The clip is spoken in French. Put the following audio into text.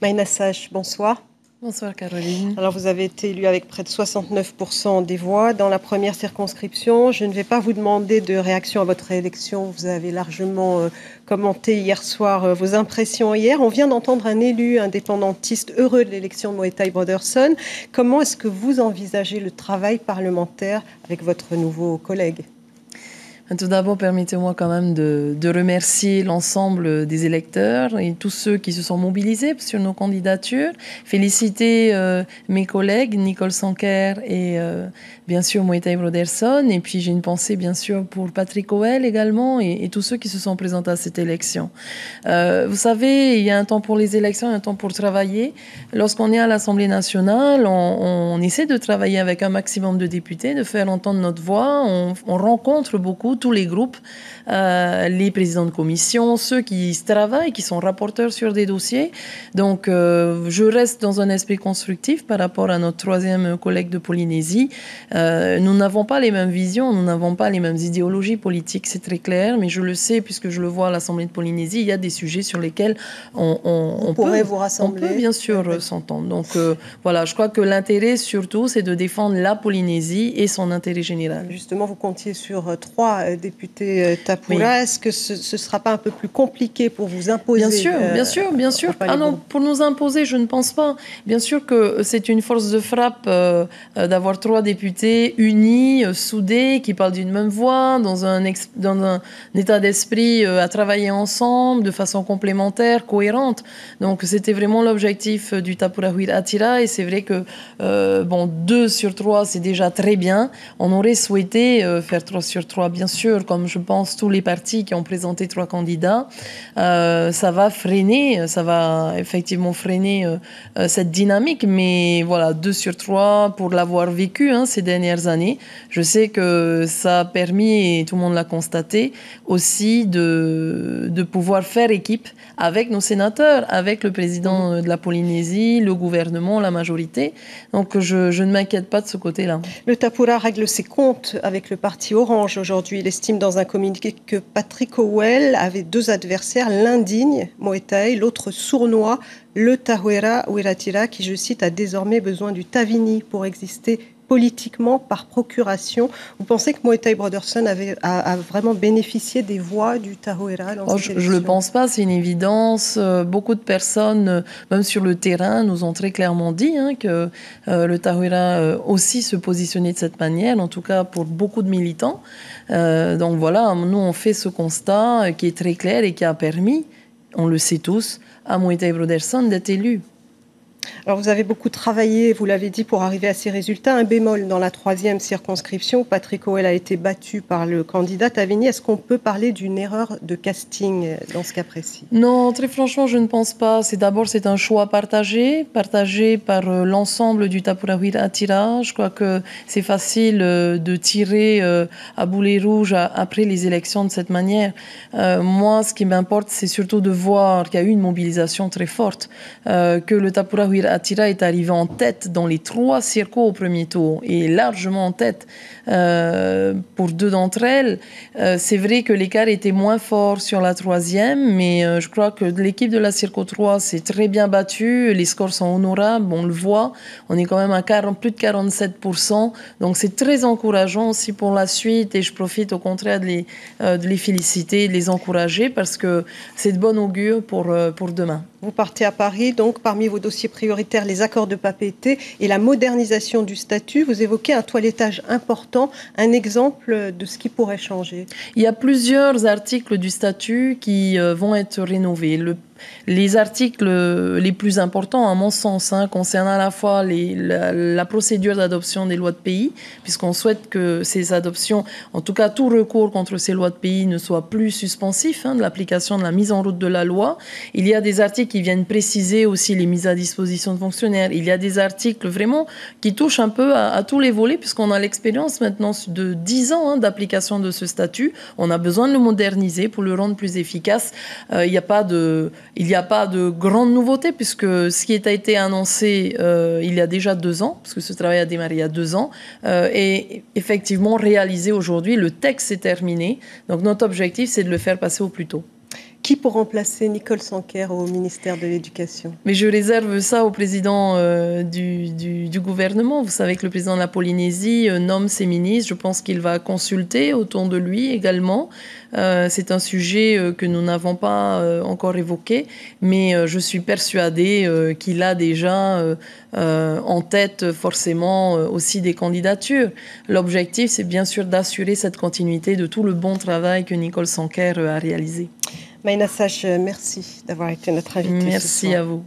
Maïna Sage, bonsoir. Bonsoir Caroline. Alors vous avez été élue avec près de 69% des voix dans la première circonscription. Je ne vais pas vous demander de réaction à votre élection. Vous avez largement commenté hier soir vos impressions hier. On vient d'entendre un élu indépendantiste heureux de l'élection de Moetai Broderson. Comment est-ce que vous envisagez le travail parlementaire avec votre nouveau collègue ? Tout d'abord, permettez-moi quand même de remercier l'ensemble des électeurs et tous ceux qui se sont mobilisés sur nos candidatures. Féliciter mes collègues, Nicole Sanker et bien sûr Moetai Broderson. Et puis j'ai une pensée bien sûr pour Patrick Howell également et tous ceux qui se sont présentés à cette élection. Vous savez, il y a un temps pour les élections et un temps pour travailler. Lorsqu'on est à l'Assemblée nationale, on essaie de travailler avec un maximum de députés, de faire entendre notre voix. On rencontre beaucoup tous les groupes, les présidents de commission, ceux qui travaillent, qui sont rapporteurs sur des dossiers. Donc, je reste dans un esprit constructif par rapport à notre troisième collègue de Polynésie. Nous n'avons pas les mêmes visions, nous n'avons pas les mêmes idéologies politiques, c'est très clair, mais je le sais puisque je le vois à l'Assemblée de Polynésie, il y a des sujets sur lesquels on pourrait vous rassembler. On peut bien sûr s'entendre. Donc, voilà, je crois que l'intérêt surtout, c'est de défendre la Polynésie et son intérêt général. Justement, vous comptiez sur 3 députés Tapura. Oui. Est-ce que ce ne sera pas un peu plus compliqué pour vous imposer? Bien sûr. Ah non, pour nous imposer, je ne pense pas. Bien sûr que c'est une force de frappe d'avoir 3 députés unis, soudés, qui parlent d'une même voix, dans un état d'esprit à travailler ensemble, de façon complémentaire, cohérente. Donc c'était vraiment l'objectif du Tapura Huira Atira, et c'est vrai que 2 sur 3, c'est déjà très bien. On aurait souhaité faire 3 sur 3, bien sûr, comme je pense tous les partis qui ont présenté 3 candidats. Ça va effectivement freiner cette dynamique, mais voilà, 2 sur 3 pour l'avoir vécu ces dernières années. Je sais que ça a permis, et tout le monde l'a constaté, aussi de pouvoir faire équipe avec nos sénateurs, avec le président de la Polynésie, le gouvernement, la majorité. Donc je ne m'inquiète pas de ce côté-là. Le Tapura règle ses comptes avec le parti Orange aujourd'hui. Il estime dans un communiqué que Patrick Howell avait 2 adversaires, l'un digne, Moetai, l'autre sournois, le Tahuera Huira-Atira, qui, je cite, a désormais besoin du Tavini pour exister politiquement par procuration. Vous pensez que Moetai Broderson a vraiment bénéficié des voix du Tahuera dans cette élection? Je ne le pense pas, c'est une évidence. Beaucoup de personnes, même sur le terrain, nous ont très clairement dit que le Tahuera aussi se positionnait de cette manière, en tout cas pour beaucoup de militants. Donc voilà, nous on fait ce constat qui est très clair et qui a permis, on le sait tous, à Moetai Broderson d'être élu. Alors vous avez beaucoup travaillé, vous l'avez dit, pour arriver à ces résultats. Un bémol dans la 3e circonscription, Patrick Howell a été battu par le candidat Tavini. Est-ce qu'on peut parler d'une erreur de casting dans ce cas précis? Non, très franchement, je ne pense pas. C'est un choix partagé par l'ensemble du Tapura Huira Atira. Je crois que c'est facile de tirer à boulet rouge après les élections de cette manière. Moi, ce qui m'importe, c'est surtout de voir qu'il y a eu une mobilisation très forte, que le Tapura Huira Atira est arrivé en tête dans les 3 circos au premier tour et largement en tête pour 2 d'entre elles. C'est vrai que l'écart était moins fort sur la 3e, mais je crois que l'équipe de la Circo 3 s'est très bien battue. Les scores sont honorables, on le voit. On est quand même à plus de 47%. Donc c'est très encourageant aussi pour la suite et je profite au contraire de les féliciter, de les encourager parce que c'est de bon augure pour demain. Vous partez à Paris, donc parmi vos dossiers prioritaires, les accords de Papeete et la modernisation du statut. Vous évoquez un toilettage important, un exemple de ce qui pourrait changer. Il y a plusieurs articles du statut qui vont être rénovés. Les articles les plus importants, à mon sens, concernent à la fois la procédure d'adoption des lois de pays, puisqu'on souhaite que ces adoptions, en tout cas tout recours contre ces lois de pays, ne soit plus suspensif de l'application de la mise en route de la loi. Il y a des articles qui viennent préciser aussi les mises à disposition de fonctionnaires. Il y a des articles vraiment qui touchent un peu à tous les volets, puisqu'on a l'expérience maintenant de 10 ans d'application de ce statut. On a besoin de le moderniser pour le rendre plus efficace. Il n'y a pas de grande nouveauté puisque ce qui a été annoncé il y a déjà 2 ans, parce que ce travail a démarré il y a 2 ans, est effectivement réalisé aujourd'hui. Le texte est terminé. Donc notre objectif, c'est de le faire passer au plus tôt. qui pour remplacer Nicole Sanquer au ministère de l'Éducation? Mais je réserve ça au président du gouvernement. Vous savez que le président de la Polynésie nomme ses ministres. Je pense qu'il va consulter autour de lui également. C'est un sujet que nous n'avons pas encore évoqué, mais je suis persuadée qu'il a déjà en tête forcément aussi des candidatures. L'objectif, c'est bien sûr d'assurer cette continuité de tout le bon travail que Nicole Sanquer a réalisé. Maïna Sage, merci d'avoir été notre invitée. Merci à vous.